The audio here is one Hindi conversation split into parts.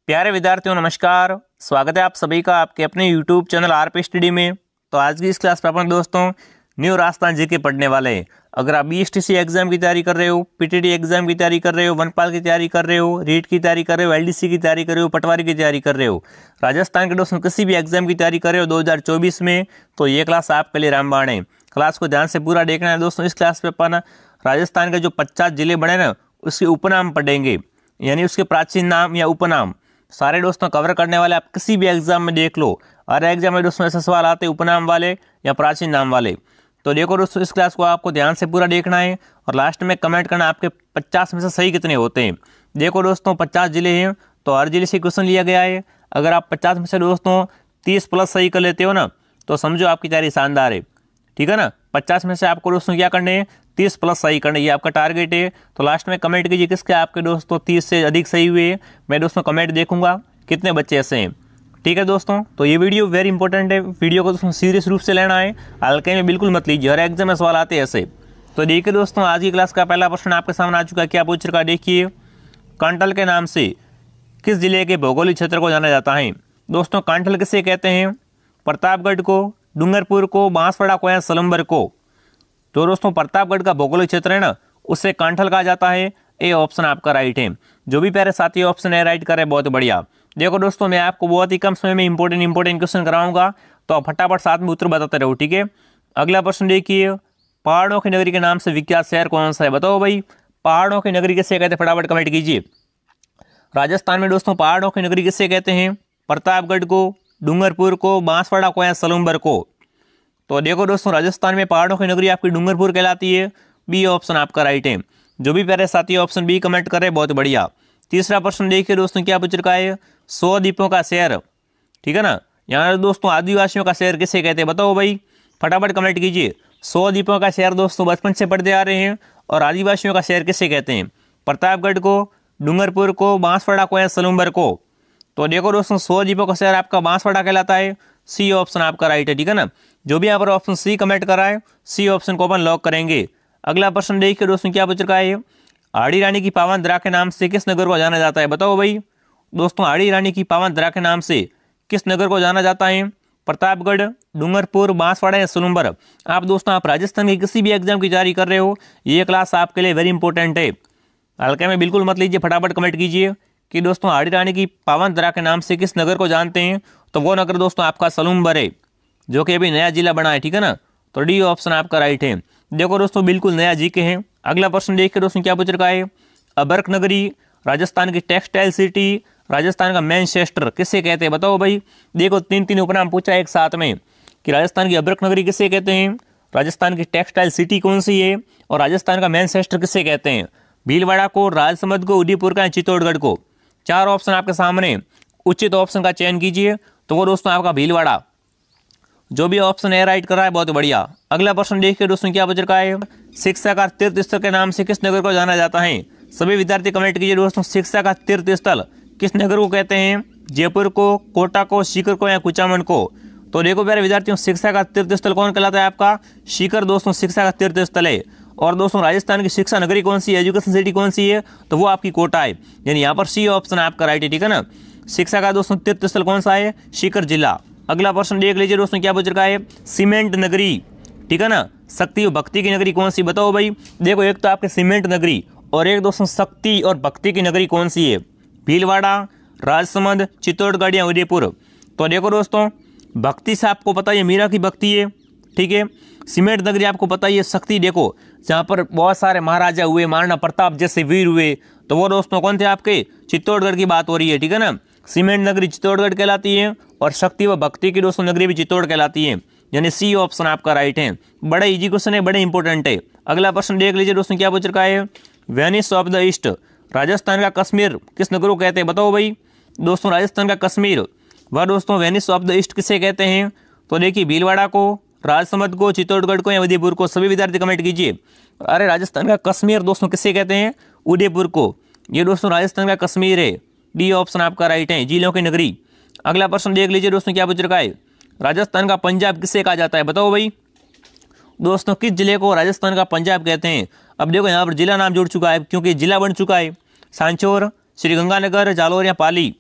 प्यारे विद्यार्थियों नमस्कार। स्वागत है आप सभी का आपके अपने YouTube चैनल आरपी स्टडी में। तो आज की इस क्लास में अपन दोस्तों न्यू राजस्थान जीके पढ़ने वाले हैं। अगर आप बीएसटीसी एग्जाम की तैयारी कर रहे हो, पीटीटी एग्जाम की तैयारी कर रहे हो, वनपाल की तैयारी कर रहे हो, रीट की तैयारी कर रहे हो, एलडीसी की तैयारी कर रहे हो, पटवारी की तैयारी कर रहे हो, राजस्थान के दोस्तों किसी भी एग्जाम की तैयारी कर रहे हो 2024 में, तो ये क्लास आपके लिए रामबाण है। क्लास को ध्यान से पूरा देखना है दोस्तों। इस क्लास में अपन राजस्थान के जो 50 जिले बने ना उसके उपनाम पढ़ेंगे, यानी उसके प्राचीन नाम या उपनाम सारे दोस्तों कवर करने वाले। आप किसी भी एग्जाम में देख लो, हर एग्जाम में दोस्तों ऐसे सवाल आते हैं उपनाम वाले या प्राचीन नाम वाले। तो देखो दोस्तों, इस क्लास को आपको ध्यान से पूरा देखना है और लास्ट में कमेंट करना आपके 50 में से सही कितने होते हैं। देखो दोस्तों 50 जिले हैं तो हर जिले से क्वेश्चन लिया गया है। अगर आप 50 में से दोस्तों 30 प्लस सही कर लेते हो ना तो समझो आपकी तैयारी शानदार है, ठीक है ना। 50 में से आपको दोस्तों क्या करने हैं, 30 प्लस सही करना, ये आपका टारगेट है। तो लास्ट में कमेंट कीजिए किसके आपके दोस्तों 30 से अधिक सही हुए। मैं दोस्तों कमेंट देखूंगा कितने बच्चे ऐसे हैं, ठीक है दोस्तों। तो ये वीडियो वेरी इंपॉर्टेंट है, वीडियो को दोस्तों सीरियस रूप से लेना है, हल्के में बिल्कुल मत लीजिए, हर एग्जाम में सवाल आते हैं ऐसे। तो देखिए दोस्तों, आज की क्लास का पहला प्रश्न आपके सामने आ चुका है। क्या पूछ रखा है देखिए, कांठल के नाम से किस जिले के भौगोलिक क्षेत्र को जाना जाता है। दोस्तों कांठल किसे कहते हैं, प्रतापगढ़ को, डूंगरपुर को, बांसवाड़ा को या सलम्बर को। तो दोस्तों प्रतापगढ़ का भौगोलिक क्षेत्र है ना उससे कांठल कहा जाता है। ए ऑप्शन आपका राइट है। जो भी प्यारे साथी ऑप्शन है राइट करे, बहुत बढ़िया। देखो दोस्तों, मैं आपको बहुत ही कम समय में इंपॉर्टेंट क्वेश्चन कराऊंगा, तो आप फटाफट साथ में उत्तर बताते रहो, ठीक है। अगला प्रश्न देखिए, पहाड़ों की नगरी के नाम से विख्यात शहर कौन सा है, बताओ भाई। पहाड़ों की नगरी किसे कहते हैं, फटाफट कमेंट कीजिए। राजस्थान में दोस्तों पहाड़ों की नगरी किसे कहते हैं, प्रतापगढ़ को, डूंगरपुर को, बांसवाड़ा को या सलूम्बर को। तो देखो दोस्तों, राजस्थान में पहाड़ों की नगरी आपकी डूंगरपुर कहलाती है। बी ऑप्शन आपका राइट है। जो भी प्यारे साथी ऑप्शन बी कमेंट करे, बहुत बढ़िया। तीसरा प्रश्न देखिए दोस्तों, क्या पूछ रखा है, 100 द्वीपों का शहर, ठीक है ना। यहाँ दोस्तों आदिवासियों का शहर किसे कहते हैं, बताओ भाई, फटाफट कमेंट कीजिए। 100 द्वीपों का शहर दोस्तों बचपन से पढ़ते आ रहे हैं। और आदिवासियों का शहर किसे कहते हैं, प्रतापगढ़ को, डूंगरपुर को, बांसवाड़ा को या सलूम्बर को। तो देखो दोस्तों, 100 द्वीपों का शहर आपका बांसवाड़ा कहलाता है। सी ऑप्शन आपका राइट है, ठीक है ना। जो भी यहाँ पर ऑप्शन सी कमेंट करा है, सी ऑप्शन को अपन लॉक करेंगे। अगला प्रश्न देखिए दोस्तों, क्या पूछ रखा है, हाड़ी रानी की पावन दरा के नाम से किस नगर को जाना जाता है, बताओ भाई। दोस्तों हाड़ी रानी की पावन दरा के नाम से किस नगर को जाना जाता है, प्रतापगढ़, डूंगरपुर, बांसवाड़ा या सलूम्बर। आप दोस्तों आप राजस्थान की किसी भी एग्जाम की तैयारी कर रहे हो, ये क्लास आपके लिए वेरी इंपॉर्टेंट है, हल्के में बिल्कुल मत लीजिए। फटाफट कमेंट कीजिए कि दोस्तों हाड़ी रानी की पावन दरा के नाम से किस नगर को जानते हैं। तो वो नगर दोस्तों आपका सलूम्बर है, जो कि अभी नया जिला बना है, ठीक है ना। तो डी ऑप्शन आपका राइट है। देखो दोस्तों बिल्कुल नया जीके हैं। अगला प्रश्न देखिए दोस्तों, क्या पूछ रखा है, अबरक नगरी, राजस्थान की टेक्सटाइल सिटी, राजस्थान का मैनचेस्टर किसे कहते हैं, बताओ भाई। देखो तीन उपनाम पूछा एक साथ में कि राजस्थान की अबरक नगरी किसे कहते हैं, राजस्थान की टेक्सटाइल सिटी कौन सी है, और राजस्थान का मैनचेस्टर किसे कहते हैं। भीलवाड़ा को, राजसमंद को, उदयपुर का, चित्तौड़गढ़ को। 4 ऑप्शन आपके सामने, उचित ऑप्शन का चयन कीजिए। तो वो दोस्तों आपका भीलवाड़ा। जो भी ऑप्शन है राइट कर रहा है, बहुत बढ़िया। अगला प्रश्न देखिए दोस्तों, क्या पूछ रखा है, शिक्षा का तीर्थ स्थल के नाम से किस नगर को जाना जाता है। सभी विद्यार्थी कमेंट कीजिए दोस्तों, शिक्षा का तीर्थ स्थल किस नगर को कहते हैं, जयपुर को, कोटा को, सीकर को या कुचामन को। तो देखो प्यारे विद्यार्थियों, शिक्षा का तीर्थ स्थल कौन कहलाता है आपका, सीकर दोस्तों शिक्षा का तीर्थ स्थल है। और दोस्तों राजस्थान की शिक्षा नगरी कौन सी है, एजुकेशन सिटी कौन सी है, तो वो आपकी कोटा है, यानी यहाँ पर सी ऑप्शन आपका राइट है, ठीक है ना। शिक्षा का दोस्तों तीर्थ स्थल कौन सा है, सीकर जिला। अगला प्रश्न देख लीजिए दोस्तों, क्या पूछ रखा है, सीमेंट नगरी, ठीक है ना, शक्ति और भक्ति की नगरी कौन सी, बताओ भाई। देखो एक तो आपके सीमेंट नगरी और एक दोस्तों शक्ति और भक्ति की नगरी कौन सी है, भीलवाड़ा, राजसमंद, चित्तौड़गढ़ या उदयपुर। तो देखो दोस्तों, भक्ति से आपको पता है मीरा की भक्ति है, ठीक है। सीमेंट नगरी आपको पता ही है शक्ति, देखो जहाँ पर बहुत सारे महाराजा हुए, महाराणा प्रताप जैसे वीर हुए, तो वो दोस्तों कौन थे आपके, चित्तौड़गढ़ की बात हो रही है, ठीक है ना। सीमेंट नगरी चित्तौड़गढ़ कहलाती है और शक्ति व भक्ति की दोस्तों नगरी भी चित्तौड़ कहलाती है, यानी सी ऑप्शन आपका राइट है। बड़ा इजी क्वेश्चन है, बड़े इंपॉर्टेंट है। अगला प्रश्न देख लीजिए दोस्तों, क्या पूछ रखा है, Venice of the east, Rajasthan का कश्मीर किस नगर को कहते हैं, बताओ भाई। दोस्तों राजस्थान का कश्मीर वह दोस्तों वेनिस ऑफ द ईस्ट किसे कहते हैं। तो देखिए भीलवाड़ा को, राजसमंद को, चित्तौड़गढ़ को या उदयपुर को। सभी विद्यार्थी कमेंट कीजिए। अरे राजस्थान का कश्मीर दोस्तों किसे कहते हैं, उदयपुर को। ये दोस्तों राजस्थान का कश्मीर है, डी ऑप्शन आपका राइट है, जिलों की नगरी। अगला प्रश्न देख लीजिए दोस्तों, क्या पूछ रखा है, राजस्थान का पंजाब किसे कहा जाता है, बताओ भाई। दोस्तों किस जिले को राजस्थान का पंजाब कहते हैं। अब देखो यहाँ पर जिला नाम जुड़ चुका है, क्योंकि जिला बन चुका है, सांचौर, श्रीगंगानगर, जालोर या पाली।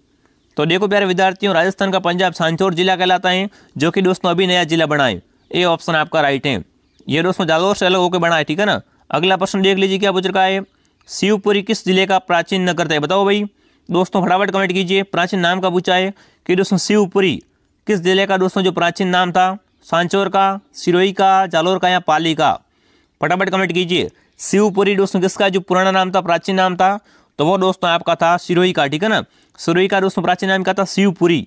तो देखो प्यारे विद्यार्थियों, राजस्थान का पंजाब सांचौर जिला कहलाता है, जो कि दोस्तों अभी नया जिला बना है। ए ऑप्शन आपका राइट है। ये दोस्तों जालौर से अलग होकर बना है, ठीक है ना। अगला प्रश्न देख लीजिए क्या पूछ रखा है। शिवपुरी किस जिले का प्राचीन नगर था, बताओ भाई। दोस्तों फटाफट कमेंट कीजिए। प्राचीन नाम का पूछा है कि दोस्तों शिवपुरी किस जिले का दोस्तों जो प्राचीन नाम था, सांचौर का, सिरोही का, जालौर का या पाली का। फटाफट कमेंट कीजिए। शिवपुरी दोस्तों किसका जो पुराना नाम था, प्राचीन नाम था, तो वो दोस्तों आपका था सिरोही का, ठीक है ना। सिरोही का दोस्तों प्राचीन नाम क्या था, शिवपुरी,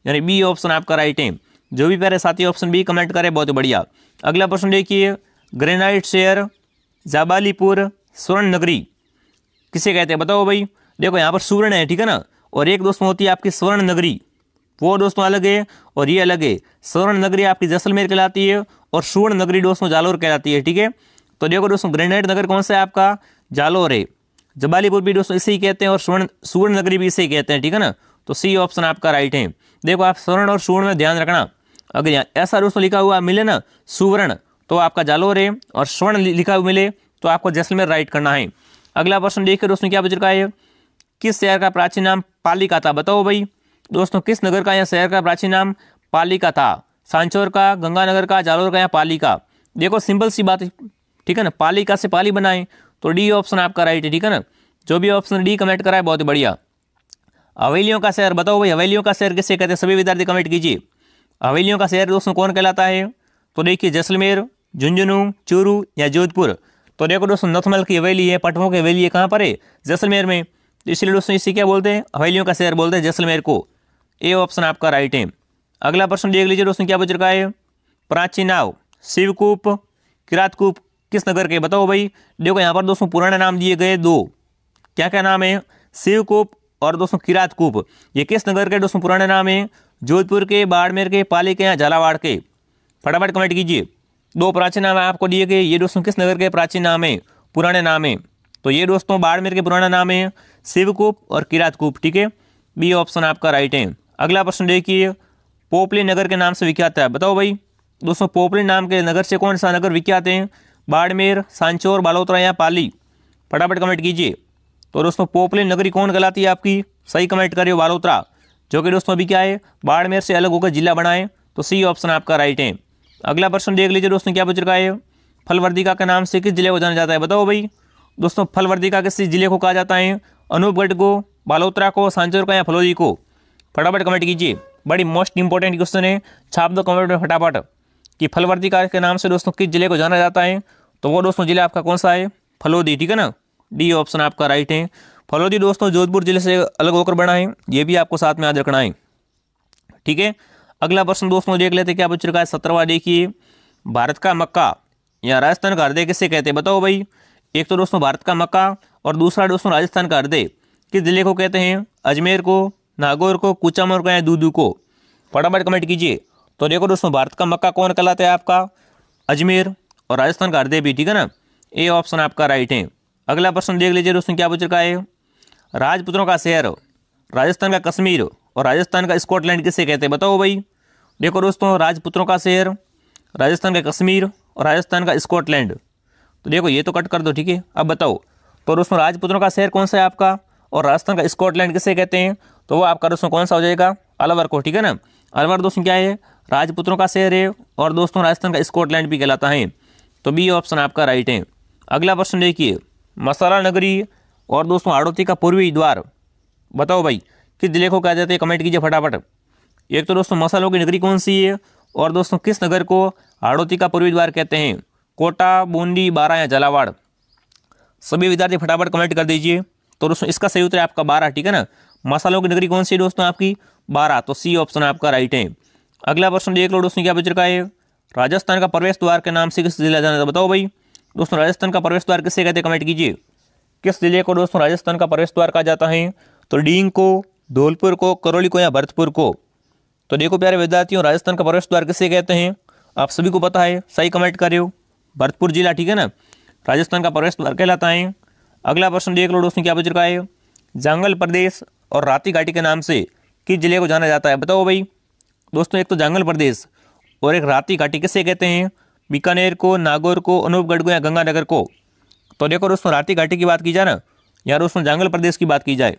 यानी बी ऑप्शन आपका राइट है। जो भी प्यारे साथी ऑप्शन बी कमेंट करे बहुत बढ़िया। अगला प्रश्न देखिए, ग्रेनाइट शहर, जाबालीपुर, स्वर्ण नगरी किसे कहते हैं, बताओ भाई। देखो यहाँ पर सुवर्ण है, ठीक है ना, और एक दोस्तों होती है आपकी स्वर्ण नगरी, वो दोस्तों अलग है और ये अलग है। स्वर्ण नगरी आपकी जैसलमेर कहलाती है और सुवर्ण नगरी दोस्तों जालौर कहलाती है, ठीक है। तो देखो दोस्तों ग्रेनाइट नगर कौन सा है आपका, जालौर है। जबालीपुर भी दोस्तों इसे ही कहते हैं और सुवर्ण नगरी भी इसे ही कहते हैं, ठीक है ना। तो सी ऑप्शन आपका राइट है। देखो आप स्वर्ण और सुवर्ण में ध्यान रखना, अगर यहाँ ऐसा दोस्तों लिखा हुआ मिले ना सुवर्ण, तो आपका जालौर है, और स्वर्ण लिखा हुआ मिले तो आपको जैसलमेर राइट करना है। अगला प्रश्न देखिए दोस्तों क्या पूछ रखा है। किस शहर का प्राचीन नाम पालिका था, बताओ भाई। दोस्तों किस नगर का या शहर का प्राचीन नाम पालिका था, सांचौर का, गंगानगर का, जालौर का या पाली का। देखो सिंपल सी बात है, ठीक है ना, पालिका से पाली बनाए, तो डी ऑप्शन आपका राइट है, ठीक है ना। जो भी ऑप्शन डी कमेंट करा है बहुत बढ़िया। हवेलियों का शहर, बताओ भाई हवेलियों का शहर किसे कहते हैं, सभी विद्यार्थी कमेंट कीजिए। हवेलियों का शहर दोस्तों कौन कहलाता है, तो देखिए जैसलमेर, झुंझुनू, चूरू या जोधपुर। तो देखो दोस्तों नथमल की हवेली है, पटवों की हवेली है, कहाँ पर है, जैसलमेर में। तो इसलिए दोस्तों इसे क्या बोलते हैं, हवेलियों का शहर बोलते हैं जैसलमेर को। ए ऑप्शन आपका राइट है। अगला प्रश्न देख लीजिए दोस्तों क्या पूछ रखा है। प्राचीन नाव शिवकूप, किरातकूप किस नगर के, बताओ भाई। देखो यहाँ पर दोस्तों पुराने नाम दिए गए दो, क्या क्या नाम है, शिवकूप और दोस्तों किरातकूप। ये किस नगर के दोस्तों पुराने नाम है, जोधपुर के, बाड़मेर के, पाली के या झालावाड़ के। फटाफट कमेंट कीजिए। दो प्राचीन नाम आपको दिए गए, ये दोस्तों किस नगर के प्राचीन नाम है, पुराने नाम है। तो ये दोस्तों बाड़मेर के पुराना नाम है शिवकूप और किरातकूप, ठीक है। बी ऑप्शन आपका राइट है। अगला प्रश्न देखिए, पोपली नगर के नाम से विख्यात है, बताओ भाई। दोस्तों पोपली नाम के नगर से कौन सा नगर विख्यात है, बाड़मेर, सांचौर, बालोतरा या पाली। फटाफट कमेंट कीजिए। तो दोस्तों पोपली नगरी कौन कहलाती है आपकी, सही कमेंट करिए बालोतरा, जो कि दोस्तों अभी क्या है, बाड़मेर से अलग होकर जिला बना है। तो सी ऑप्शन आपका राइट है। अगला प्रश्न देख लीजिए दोस्तों क्या पूछ रखा है। फलवर्दिका के नाम से किस जिले को जाना जाता है, बताओ भाई। दोस्तों फलवर्दिका किस जिले को कहा जाता है, अनूपगढ़ को, बालोतरा को, सांचौर को या फलौदी को। फटाफट कमेंट कीजिए, बड़ी मोस्ट इंपॉर्टेंट क्वेश्चन है, छाप दो कमेंट में फटाफट कि फलवर्दिका के नाम से दोस्तों किस जिले को जाना जाता है। तो वो दोस्तों जिला आपका कौन सा है, फलौदी, ठीक है ना। डी ऑप्शन आपका राइट है। फलौदी दोस्तों जोधपुर जिले से अलग होकर बना है, ये भी आपको साथ में याद रखना है, ठीक है। अगला प्रश्न दोस्तों देख लेते क्या पूछ रखा है, 17वां देखिए। भारत का मक्का या राजस्थान का हृदय किसे कहते हैं, बताओ भाई। एक तो दोस्तों भारत का मक्का और दूसरा दोस्तों राजस्थान का हृदय किस जिले को कहते हैं, अजमेर को, नागौर को, कुचामन को या दूदू को। फटाफट कमेंट कीजिए। तो देखो दोस्तों भारत का मक्का कौन कहलाता है आपका, अजमेर, और राजस्थान का हृदय भी, ठीक है ना। ए ऑप्शन आपका राइट है। अगला प्रश्न देख लीजिए दोस्तों क्या पूछ रखा है। राजपुत्रों का शहर राजस्थान का कश्मीर और राजस्थान का स्कॉटलैंड किसे कहते हैं, बताओ भाई। देखो दोस्तों राजपुत्रों का शहर, राजस्थान का कश्मीर और राजस्थान का स्कॉटलैंड। तो देखो ये तो कट कर दो, ठीक है। अब बताओ तो दोस्तों राजपुत्रों का शहर कौन सा है आपका, और राजस्थान का स्कॉटलैंड किसे कहते हैं। तो वो आपका दोस्तों कौन सा हो जाएगा, अलवर को, ठीक है ना। अलवर दोस्तों क्या है, राजपुत्रों का शहर है और दोस्तों राजस्थान का स्कॉटलैंड भी कहलाता है। तो बी ऑप्शन आपका राइट है। अगला प्रश्न देखिए, मसाला नगरी और दोस्तों हाड़ौती का पूर्वी द्वार, बताओ भाई किस जिले को कहा जाता है, कमेंट कीजिए फटाफट। एक तो दोस्तों मसालों की नगरी कौन सी है, और दोस्तों किस नगर को हाड़ौती का पूर्वी द्वार कहते हैं, कोटा, बूंदी, बारा या झालावाड़। सभी विद्यार्थी फटाफट कमेंट कर दीजिए। तो दोस्तों इसका सही उत्तर है आपका बारा, ठीक है ना। मसालों की नगरी कौन सी है दोस्तों आपकी, बारा। तो सी ऑप्शन आपका राइट है। अगला प्रश्न देख लो दोस्तों क्या पूछ रखा है। राजस्थान का प्रवेश द्वार के नाम से किस जिला जाना जाता है, बताओ भाई। दोस्तों राजस्थान का प्रवेश द्वार किससे कहते हैं, कमेंट कीजिए। किस जिले को दोस्तों राजस्थान का प्रवेश द्वार कहा जाता है, तो डींग को, धौलपुर को, करौली को या भरतपुर को। तो देखो प्यारे विद्यार्थियों राजस्थान का प्रवेश द्वार किसे कहते हैं, आप सभी को पता है, सही कमेंट कर रहे हो, भरतपुर जिला, ठीक है ना। राजस्थान का प्रवेश द्वार कहलाता है। अगला प्रश्न देख लो दोस्तों क्या पूछ रखा है। जांगल प्रदेश और राती घाटी के नाम से किस जिले को जाना जाता है, बताओ भाई। दोस्तों एक तो जांगल प्रदेश और एक राती घाटी किसे कहते हैं, बीकानेर को, नागौर को, अनूपगढ़ को या गंगानगर को। तो देखो दोस्तों राती घाटी की बात की जाए ना, या दोस्तों जांगल प्रदेश की बात की जाए,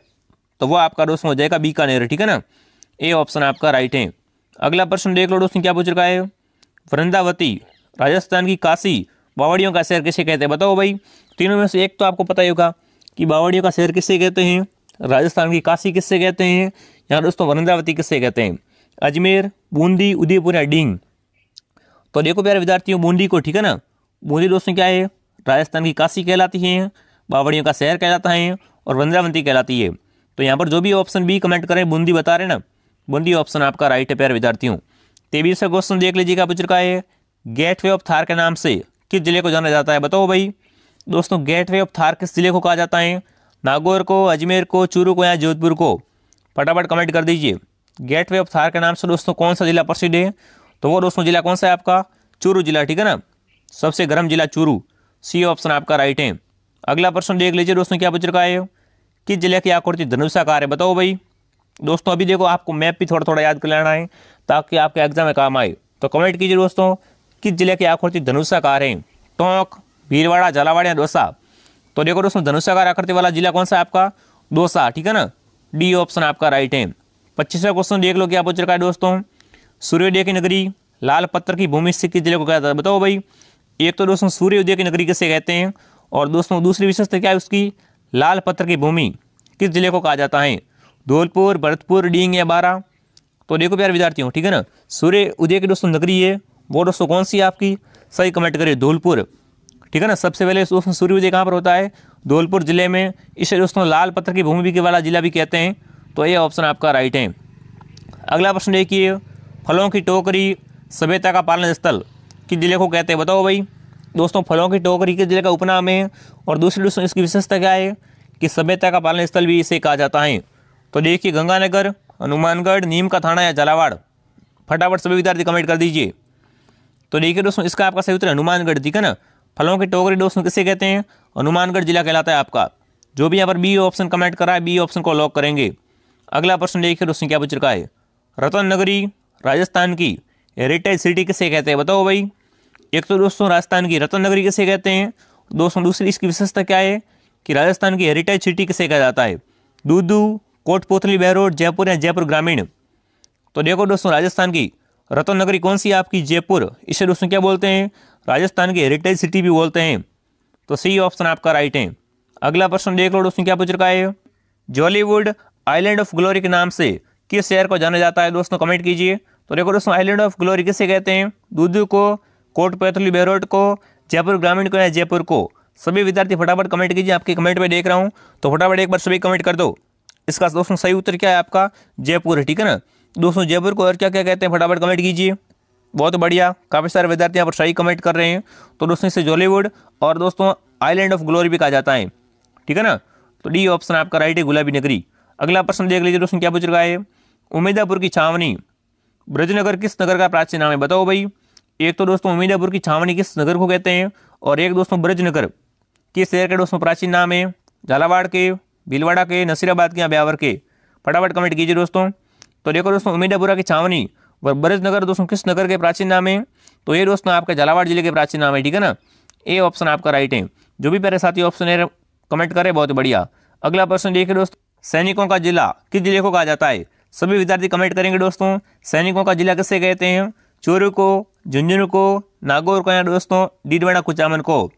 तो वो आपका दोस्तों हो जाएगा बीकानेर, ठीक है ना। ए ऑप्शन आपका राइट है। अगला प्रश्न देख लो दोस्तों क्या पूछ रखा है। वृंदावती राजस्थान की काशी बावड़ियों का शहर किसे कहते हैं, बताओ भाई। तीनों में से एक तो आपको पता ही होगा कि बावड़ियों का शहर किसे कहते हैं, राजस्थान की काशी किससे कहते हैं, यहाँ दोस्तों वृंदावती किससे कहते हैं। अजमेर, बूंदी, उदयपुर या डींग। तो देखो प्यारे विद्यार्थियों, बूंदी को, ठीक है ना। बूंदी दोस्तों क्या है, राजस्थान की काशी कहलाती है, बावड़ियों का शहर कहलाता है और वृंदावती कहलाती है। तो यहाँ पर जो भी ऑप्शन बी कमेंट करें बूंदी बता रहे ना, बूंदी ऑप्शन आपका राइट है प्यारे विद्यार्थियों। 23वां क्वेश्चन देख लीजिएगा, पूछ रखा है गेटवे ऑफ थार के नाम से किस जिले को जाना जाता है, बताओ भाई। दोस्तों गेटवे ऑफ थार किस जिले को कहा जाता है, नागौर को, अजमेर को, चूरू को या जोधपुर को। फटाफट कमेंट कर दीजिए। गेटवे ऑफ थार के नाम से दोस्तों कौन सा जिला प्रसिद्ध है, तो वो दोस्तों जिला कौन सा है आपका, चूरू जिला, ठीक है ना। सबसे गर्म जिला चूरू, सी ऑप्शन आपका राइट है। अगला प्रश्न देख लीजिए दोस्तों क्या पूछ रखा है। किस जिले की आकृति धनुषाकार है, बताओ भाई। दोस्तों अभी देखो आपको मैप भी थोड़ा थोड़ा याद कर लेना है ताकि आपके एग्जाम में काम आए। तो कमेंट कीजिए दोस्तों, किस जिले की आकृति धनुषाकार है, टोंक, भीलवाड़ा, झालावाड़ या दौसा। तो देखो दोस्तों धनुषाकार आकृति वाला जिला कौन सा है आपका, दौसा, ठीक है ना। डी ऑप्शन आपका राइट है। 25वां क्वेश्चन देख लो क्या पूछ रखा है दोस्तों। सूर्योदय की नगरी लाल पत्थर की भूमि से किस जिले को कहता है, बताओ भाई। एक तो दोस्तों सूर्योदय की नगरी किसे कहते हैं, और दोस्तों दूसरी विशेषता क्या है उसकी, लाल पत्थर की भूमि किस जिले को कहा जाता है, धौलपुर, भरतपुर, डींग या बारा। तो देखो प्यारे विद्यार्थियों, ठीक है ना, सूर्य उदय की दोस्तों नगरी है वो दोस्तों कौन सी है आपकी, सही कमेंट करिए, धौलपुर, ठीक है ना। सबसे पहले दोस्तों सूर्य उदय कहाँ पर होता है, धौलपुर जिले में। इसे दोस्तों लाल पत्थर की भूमि के वाला जिला भी कहते हैं। तो ये ऑप्शन आपका राइट है। अगला प्रश्न देखिए, फलों की टोकरी सभ्यता का पालन स्थल किस जिले को कहते हैं, बताओ भाई। दोस्तों फलों की टोकरी किस जिले का उपनाम है, और दूसरी दोस्तों इसकी विशेषता क्या है कि सभ्यता का पालन स्थल भी इसे कहा जाता है। तो देखिए गंगानगर, हनुमानगढ़, नीम का थाना या झालावाड़। फटाफट सभी विद्यार्थी कमेंट कर दीजिए। तो देखिए दोस्तों इसका आपका सही उत्तर हनुमानगढ़, ठीक है ना। फलों की टोकरी दोस्तों किसे कहते हैं, हनुमानगढ़ जिला कहलाता है आपका। जो भी यहाँ पर बी ऑप्शन कमेंट करा है बी ऑप्शन को लॉक करेंगे। अगला प्रश्न देखिए दोस्तों क्या पूछ रखा है। रतन नगरी राजस्थान की हेरिटेज सिटी किसे कहते हैं, बताओ भाई। एक तो दोस्तों राजस्थान की रतन नगरी किसे कहते हैं, दोस्तों दूसरी इसकी विशेषता क्या है कि राजस्थान की हेरिटेज सिटी किसे कहा जाता है, दूदू, कोटपुतली, बहरोड, जयपुर या जयपुर ग्रामीण। तो देखो दोस्तों राजस्थान की रतन नगरी कौन सी है आपकी, जयपुर। इसे दोस्तों क्या बोलते हैं, राजस्थान की हेरिटेज सिटी भी बोलते हैं। तो सी ऑप्शन आपका राइट है। अगला प्रश्न देख लो दोस्तों क्या पूछ रखा है। जॉलीवुड आइलैंड ऑफ ग्लोरी के नाम से किस शहर को जाना जाता है, दोस्तों कमेंट कीजिए। तो देखो दोस्तों आइलैंड ऑफ ग्लोरी किसे कहते हैं, दूदू को, कोटपुतली, बहरोड को, जयपुर ग्रामीण को या जयपुर को। सभी विद्यार्थी फटाफट कमेंट कीजिए, आपके कमेंट में देख रहा हूँ, तो फटाफट एक बार सभी कमेंट कर दो। इसका दोस्तों सही उत्तर क्या है आपका, जयपुर है, ठीक है ना। दोस्तों जयपुर को और क्या क्या कहते हैं फटाफट कमेंट कीजिए। बहुत बढ़िया, काफ़ी सारे विद्यार्थी यहाँ पर सही कमेंट कर रहे हैं। तो दोस्तों इसे जॉलीवुड और दोस्तों आइलैंड ऑफ ग्लोरी भी कहा जाता है, ठीक है ना। तो डी ऑप्शन आपका राइट है, गुलाबी नगरी। अगला प्रश्न देख लीजिए दोस्तों क्या पूछ रखा है। उमेदापुर की छावनी ब्रजनगर किस नगर का प्राचीन नाम है, बताओ भाई। एक तो दोस्तों उमेदापुर की छावनी किस नगर को कहते हैं, और एक दोस्तों ब्रजनगर किस शहर के दोस्तों प्राचीन नाम है, झालावाड़ के, भीलवाड़ा के, नसीराबाद के या ब्यावर के। फटाफट कमेंट कीजिए दोस्तों। तो देखो दोस्तों उमेदापुरा की छावनी और ब्रजनगर दोस्तों किस नगर के प्राचीन नाम है, तो ये दोस्तों आपके झालावाड़ जिले के प्राचीन नाम है, ठीक है ना। ए ऑप्शन आपका राइट है। जो भी प्यारे साथी ऑप्शन है कमेंट करें, बहुत बढ़िया। अगला प्रश्न देखिए दोस्तों, सैनिकों का जिला किस जिले को कहा जाता है। सभी विद्यार्थी कमेंट करेंगे दोस्तों, सैनिकों का जिला किससे कहते हैं, चूरू को, झुंझुनू को, नागौर को या दोस्तों डीडवाड़ा, कुचामन को।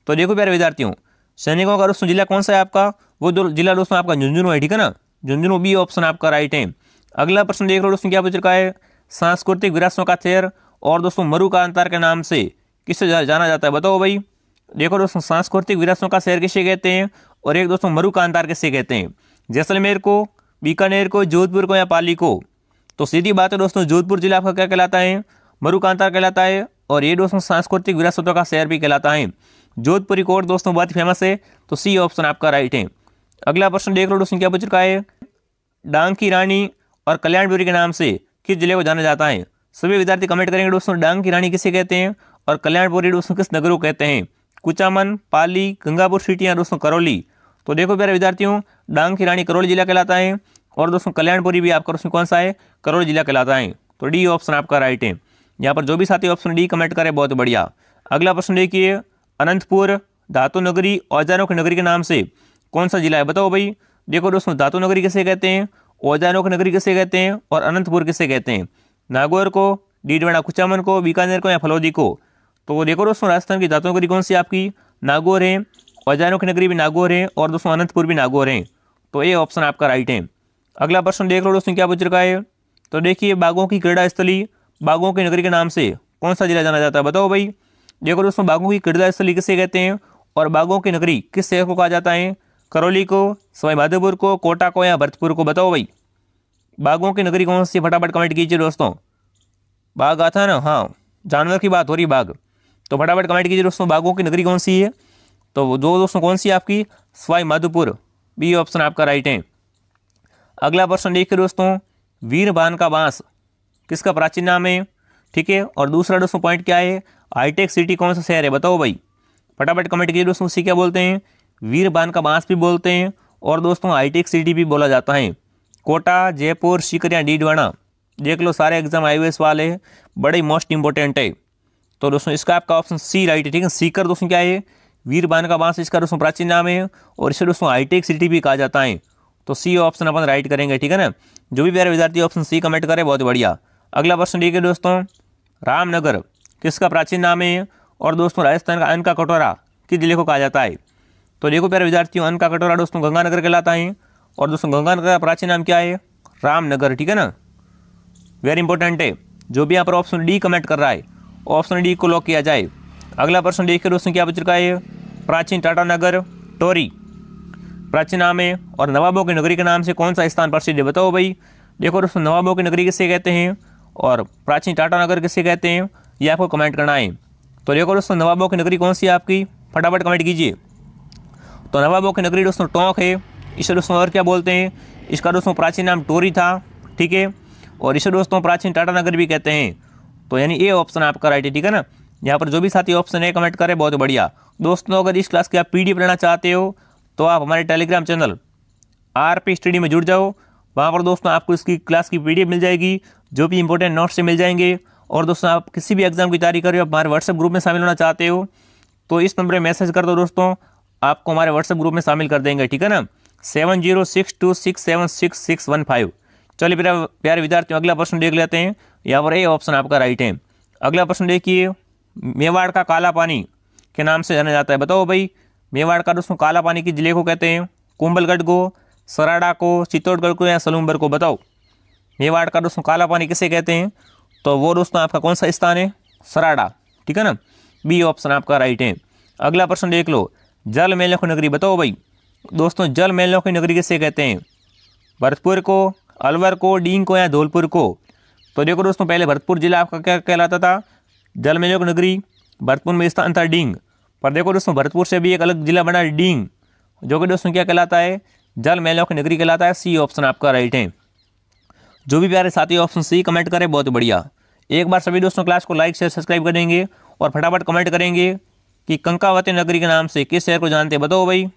तो देखो प्यारे विद्यार्थियों, सैनिकों का दोस्तों जिला कौन सा है आपका, वो जिला दोस्तों आपका झुंझुनू है, ठीक है ना। झुंझुनू बी ऑप्शन आपका राइट है। अगला प्रश्न देख लो दोस्तों क्या पूछ रखा है। सांस्कृतिक विरासतों का शहर और दोस्तों मरु कांतार के नाम से किससे जाना जाता है, बताओ भाई। देखो दोस्तों सांस्कृतिक विरासतों का शहर किसे कहते हैं, और एक दोस्तों मरु कांतार किससे कहते हैं, जैसलमेर को, बीकानेर को, जोधपुर को या पाली को। तो सीधी बात है दोस्तों, जोधपुर जिला आपका क्या कहलाता है, मरु कांतार कहलाता है, और ये दोस्तों सांस्कृतिक विरासतों का शहर भी कहलाता है। जोधपुरी कोर्ट दोस्तों बहुत ही फेमस है, तो सी ऑप्शन आपका राइट है। अगला प्रश्न देख लो दोस्तों क्या पूछ रखा है। डांग की रानी और कल्याणपुरी के नाम से किस जिले को जाना जाता है। सभी विद्यार्थी कमेंट करेंगे दोस्तों, डांग की रानी किसे कहते हैं और कल्याणपुरी दोस्तों किस नगर को कहते हैं, कुचामन, पाली, गंगापुर सिटी या दोस्तों करौली। तो देखो प्यारे विद्यार्थियों, डांग की रानी करौली जिला कहलाता है, और दोस्तों कल्याणपुरी भी आपका दोस्तों कौन सा है, करौली जिला कहलाता है। तो डी ऑप्शन आपका राइट है। यहाँ पर जो भी साथी ऑप्शन डी कमेंट करें, बहुत बढ़िया। अगला प्रश्न देखिए, अनंतपुर, धातु नगरी, औजारों की नगरी के नाम से कौन सा जिला है, बताओ भाई। देखो दोस्तों, धातु नगरी किसे कहते हैं, औजारों की नगरी किसे कहते हैं, और अनंतपुर किसे कहते हैं, नागौर को, डीडवाना कुचामन को, बीकानेर को या फलौदी को। तो देखो दोस्तों, राजस्थान की धातु नगरी कौन सी आपकी, नागौर है, औजारों की नगरी भी नागौर है, और दोस्तों अनंतपुर भी नागौर है। तो ये ऑप्शन आपका राइट है। अगला प्रश्न देख लो दोस्तों, क्या पूछ रखा है। तो देखिए, बाघों की क्रीड़ा स्थली, बाघों की नगरी के नाम से कौन सा जिला जाना जाता है, बताओ भाई। देखो दोस्तों, बाघों की क्रीड़ा स्थली किसे कहते हैं, और बाघों की नगरी किस शहर को कहा जाता है, करौली को, सवाई माधोपुर को, कोटा को या भरतपुर को, बताओ भाई। बाघों की नगरी कौन सी, फटाफट कमेंट कीजिए दोस्तों। बाघ आता है ना, हाँ, जानवर की बात हो रही बाघ, तो फटाफट कमेंट कीजिए दोस्तों, बाघों की नगरी कौन सी है। तो वो दो दोस्तों कौन सी आपकी, सवाई माधोपुर, बी ऑप्शन आपका राइट है। अगला प्रश्न देखिए दोस्तों, वीरबान का बांस किसका प्राचीन नाम है, ठीक है। और दूसरा दोस्तों पॉइंट क्या है, हाईटेक सिटी कौन सा शहर है, बताओ भाई। फटाफट कमेंट कीजिए दोस्तों, उसी क्या बोलते हैं, वीरबान का बांस भी बोलते हैं, और दोस्तों हाईटेक सिटी भी बोला जाता है। कोटा, जयपुर, सीकर या डीडवाना, देख लो सारे एग्जाम IAS वाले, बड़े मोस्ट इंपॉर्टेंट है। तो दोस्तों इसका आपका ऑप्शन सी राइट है, ठीक है। सीकर दोस्तों क्या है, वीरबान का बांस इसका दोस्तों प्राचीन नाम है, और इसे दोस्तों हाईटेक सिटी भी कहा जाता है। तो सी ऑप्शन अपन राइट करेंगे, ठीक है ना। जो भी प्यारे विद्यार्थी ऑप्शन सी कमेंट करे, बहुत बढ़िया। अगला प्रश्न देखिए दोस्तों, रामनगर किसका प्राचीन नाम है, और दोस्तों राजस्थान का अन्न का कटोरा किस जिले को कहा जाता है। तो देखो प्यारे विद्यार्थियों, अन्न का कटोरा दोस्तों गंगानगर कहलाता है, और दोस्तों गंगानगर का प्राचीन नाम क्या है, रामनगर, ठीक है ना। वेरी इंपॉर्टेंट है। जो भी यहाँ पर ऑप्शन डी कमेंट कर रहा है, ऑप्शन डी को लॉक किया जाए। अगला प्रश्न देखिए दोस्तों, क्या पूछ रखा है, प्राचीन टाटानगर टोरी प्राचीन नाम है, और नवाबों की नगरी के नाम से कौन सा स्थान प्रसिद्ध है, बताओ भाई। देखो दोस्तों, नवाबों की नगरी किसे कहते हैं, और प्राचीन टाटानगर किसे कहते हैं, ये आपको कमेंट करना है। तो देखो दोस्तों, नवाबों की नगरी कौन सी है आपकी, फटाफट कमेंट कीजिए। तो नवाबों की नगरी दोस्तों टोंक है, इसे दोस्तों और क्या बोलते हैं, इसका दोस्तों प्राचीन नाम टोरी था, ठीक है। और इसे दोस्तों प्राचीन टाटानगर भी कहते हैं। तो यानी ये ऑप्शन आपका राइट है, ठीक है ना। यहाँ पर जो भी साथी ऑप्शन है कमेंट करें, बहुत बढ़िया। दोस्तों अगर इस क्लास की आप PDF लेना चाहते हो, तो आप हमारे टेलीग्राम चैनल RP स्टडी में जुड़ जाओ। वहाँ पर दोस्तों आपको इसकी क्लास की PDF मिल जाएगी, जो भी इंपॉर्टेंट नोट्स से मिल जाएंगे। और दोस्तों आप किसी भी एग्जाम की तैयारी कर रहे हो, आप हमारे व्हाट्सएप ग्रुप में शामिल होना चाहते हो, तो इस नंबर पर मैसेज कर दो दोस्तों, आपको हमारे व्हाट्सएप ग्रुप में शामिल कर देंगे, ठीक है ना। 7062676615। चलिए प्यारे विद्यार्थियों, अगला प्रश्न देख लेते हैं। यहाँ पर ये ऑप्शन आपका राइट है। अगला प्रश्न देखिए, मेवाड़ का काला पानी के नाम से जाना जाता है, बताओ भाई। मेवाड़ का दोस्तों काला पानी किस जिले को कहते हैं, कुंभलगढ़ को, सराड़ा को, चित्तौड़गढ़ को या सलूमबर को, बताओ। मेवाड़ का दोस्तों काला पानी किसे कहते हैं, तो वो दोस्तों आपका कौन सा स्थान है, सराड़ा, ठीक है ना। बी ऑप्शन आपका राइट है। अगला प्रश्न देख लो, जल मेलों की नगरी, बताओ भाई। दोस्तों जल मेलों की नगरी किसे कहते हैं, भरतपुर को, अलवर को, डींग को या धौलपुर को। तो देखो दोस्तों, पहले भरतपुर जिला आपका क्या कहलाता था, जल मेलों की नगरी। भरतपुर में स्थान था डींग, पर देखो दोस्तों भरतपुर से भी एक अलग जिला बना डींग, जो कि दोस्तों क्या कहलाता है, जल मेलों की नगरी कहलाता है। सी ऑप्शन आपका राइट है। जो भी प्यारे साथी ऑप्शन सी कमेंट करें, बहुत बढ़िया। एक बार सभी दोस्तों क्लास को लाइक शेयर सब्सक्राइब करेंगे, और फटाफट कमेंट करेंगे कि कंकावती नगरी के नाम से किस शहर को जानते हैं, बताओ भाई।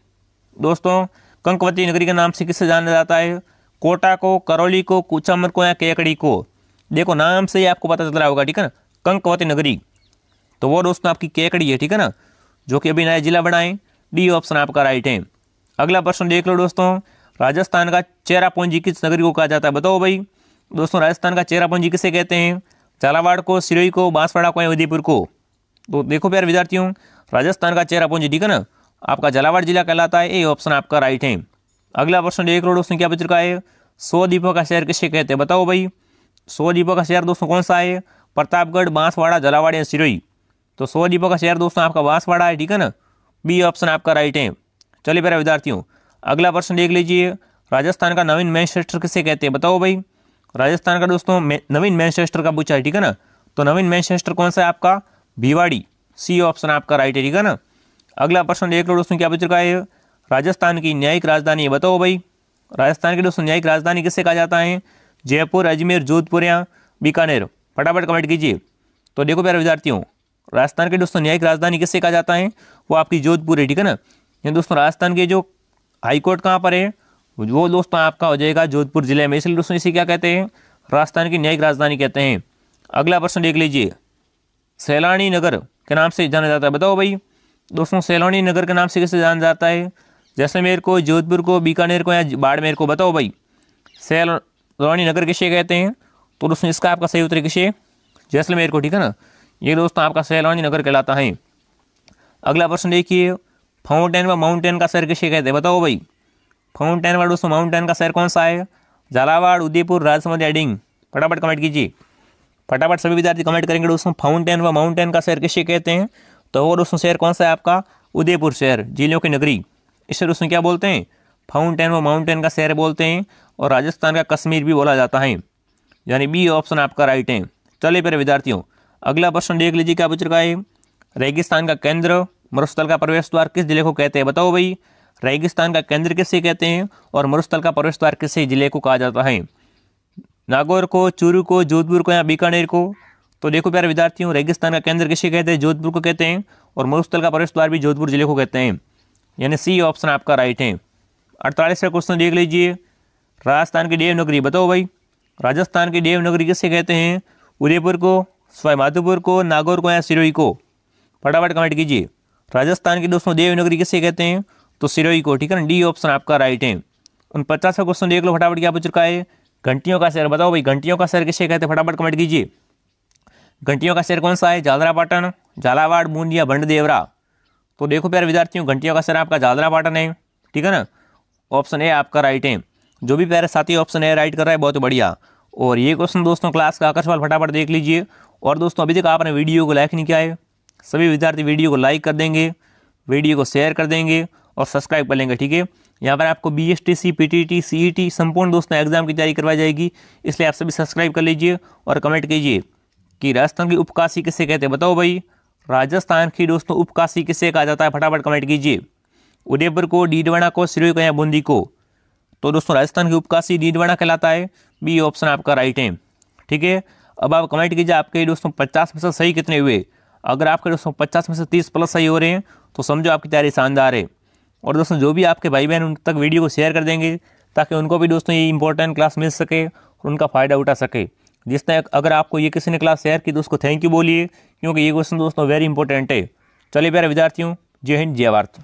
दोस्तों कंकावती नगरी के नाम से किससे जाना जाता है, कोटा को, करौली को, कुचामन को या केकड़ी को। देखो नाम से ही आपको पता चल रहा होगा, ठीक है ना, कंकावती नगरी, तो वो दोस्तों आपकी केकड़ी है, ठीक है ना, जो कि अभी नया जिला बनाए। डी ऑप्शन आपका राइट है। अगला प्रश्न देख लो दोस्तों, राजस्थान का चेरापूंजी किस नगरी को कहा जाता है, बताओ भाई। दोस्तों राजस्थान का चेरापूंजी किसे कहते हैं, झालावाड़ को, सिरोही को, बांसवाड़ा को या उदयपुर को। तो देखो प्यारे विद्यार्थियों, राजस्थान का चेरापूंजी, ठीक है ना, आपका झालावाड़ जिला कहलाता है। ये ऑप्शन आपका राइट है। अगला प्रश्न देख लो दोस्तों, क्या बच रखा है, 100 द्वीपों का शहर किसे कहते हैं, बताओ भाई। 100 द्वीपों का शहर दोस्तों कौन सा है, प्रतापगढ़, बांसवाड़ा, झालावाड़ या सिरोही। तो 100 द्वीपों का शहर दोस्तों आपका बांसवाड़ा है, ठीक है ना। बी ऑप्शन आपका राइट है। चलिए प्यारे विद्यार्थियों, अगला प्रश्न देख लीजिए, राजस्थान का नवीन मैनचेस्टर किसे कहते हैं, बताओ भाई। राजस्थान का दोस्तों नवीन मैनचेस्टर का पूछा है, ठीक है ना। तो नवीन मैनचेस्टर कौन सा है आपका, भिवाड़ी। सी ऑप्शन आपका राइट है, ठीक है ना। अगला प्रश्न देख लो दोस्तों, क्या पूछ रखा है, राजस्थान की न्यायिक राजधानी है, बताओ भाई। राजस्थान की दोस्तों न्यायिक राजधानी किसे कहा जाता है, जयपुर, अजमेर, जोधपुर या बीकानेर। फटाफट कमेंट कीजिए। तो देखो प्यारे विद्यार्थियों, राजस्थान के दोस्तों न्यायिक राजधानी किससे कहा जाता है, वो आपकी जोधपुर है, ठीक है ना। ये दोस्तों राजस्थान के जो हाईकोर्ट कहाँ पर है, वो दोस्तों आपका हो जाएगा जोधपुर जिले में, इसलिए दोस्तों इसे क्या कहते हैं, राजस्थान की न्यायिक राजधानी कहते हैं। अगला प्रश्न देख लीजिए, सैलानी नगर के नाम से जाना जाता है, बताओ भाई। दोस्तों सैलानी नगर के नाम से किसे जाना जाता है, जैसलमेर को, जोधपुर को, बीकानेर को या बाड़मेर को। बताओ भाई सैलानी नगर किसे कहते हैं? तो दोस्तों इसका आपका सही उत्तर किसे? जैसलमेर को, ठीक है ना। ये दोस्तों आपका सैलानी नगर कहलाता है। अगला प्रश्न देखिए, फाउंटेन व माउंटेन का शहर किसे कहते हैं? बताओ भाई फाउंटेन व दोस्तों माउंटेन का शहर कौन सा है? झालावाड़, उदयपुर, राजसमंद या डिंग? फटाफट कमेंट कीजिए, फटाफट सभी विद्यार्थी कमेंट करेंगे दोस्तों। फाउंटेन व माउंटेन का शहर किसे कहते हैं? तो वो दोस्तों शहर कौन सा है आपका? उदयपुर शहर, झीलों की नगरी। इसे दोस्तों क्या बोलते हैं? फाउंटेन व माउंटेन का शहर बोलते हैं। और राजस्थान का कश्मीर भी बोला जाता है, यानी बी ऑप्शन आपका राइट है। चलिए फिर विद्यार्थियों अगला प्रश्न देख लीजिए क्या पूछ रखा है। रेगिस्तान का केंद्र, मरुस्थल का प्रवेश द्वार किस जिले को कहते हैं? बताओ भाई रेगिस्तान का केंद्र किसे कहते हैं और मरुस्थल का प्रवेश द्वार किस जिले को कहा जाता है? नागौर को, चूरू को, जोधपुर को या बीकानेर को? तो देखो प्यारे विद्यार्थियों, रेगिस्तान का केंद्र किसे कहते हैं? जोधपुर को कहते हैं। और मरुस्थल का प्रवेश द्वार भी जोधपुर जिले को कहते हैं, यानी सी ऑप्शन आपका राइट है। 48वां क्वेश्चन देख लीजिए, राजस्थान की देवनगरी। बताओ भाई राजस्थान की देवनगरी किसे कहते हैं? उदयपुर को, सवाईमाधोपुर को, नागौर को या सिरोही को? फटाफट कमेंट कीजिए। राजस्थान की दोस्तों देवनगरी किसे कहते हैं? तो सिरोही को, ठीक है ना। डी ऑप्शन आपका राइट है। 49वां क्वेश्चन देख लो फटाफट क्या पूछ रखा है। घंटियों का शहर। बताओ भाई घंटियों का शहर किसे कहते हैं? फटाफट कमेंट कीजिए। घंटियों का शहर कौन सा है? झालरापाटन, झालावाड़, बूंदिया, बंडदेवरा? तो देखो प्यारे विद्यार्थियों घंटियों का शहर आपका झालरापाटन है, ठीक है ना। ऑप्शन ए आपका राइट है। जो भी प्यारे साथी ऑप्शन ए राइट कर रहा है बहुत बढ़िया। और ये क्वेश्चन दोस्तों क्लास का आकर सवाल फटाफट देख लीजिए। और दोस्तों अभी तक आपने वीडियो को लाइक नहीं किया है, सभी विद्यार्थी वीडियो को लाइक कर देंगे, वीडियो को शेयर कर देंगे और सब्सक्राइब कर लेंगे, ठीक है। यहाँ पर आपको BSTC, PTT, CET संपूर्ण दोस्तों एग्जाम की तैयारी करवाई जाएगी, इसलिए आप सभी सब्सक्राइब कर लीजिए और कमेंट कीजिए कि राजस्थान की उपकाशी किसे कहते हैं? बताओ भाई राजस्थान की दोस्तों उपकाशी किसे कहा जाता है? फटाफट कमेंट कीजिए। उदयपुर को, डीडवाना को, सिरोही को या बूंदी को? तो दोस्तों राजस्थान की उपकाशी डीडवाना कहलाता है, बी ऑप्शन आपका राइट है, ठीक है। अब आप कमेंट कीजिए आपके दोस्तों 50% सही कितने हुए। अगर आपके दोस्तों 50 में से 30 प्लस सही हो रहे हैं तो समझो आपकी तैयारी शानदार है। और दोस्तों जो भी आपके भाई बहन उन तक वीडियो को शेयर कर देंगे ताकि उनको भी दोस्तों ये इंपॉर्टेंट क्लास मिल सके और उनका फ़ायदा उठा सके। जिसने अगर आपको ये किसी ने क्लास शेयर की तो उसको थैंक यू बोलिए, क्योंकि ये क्वेश्चन दोस्तों वेरी इंपॉर्टेंट है। चलिए प्यारे विद्यार्थियों, जय हिंद, जय भारत।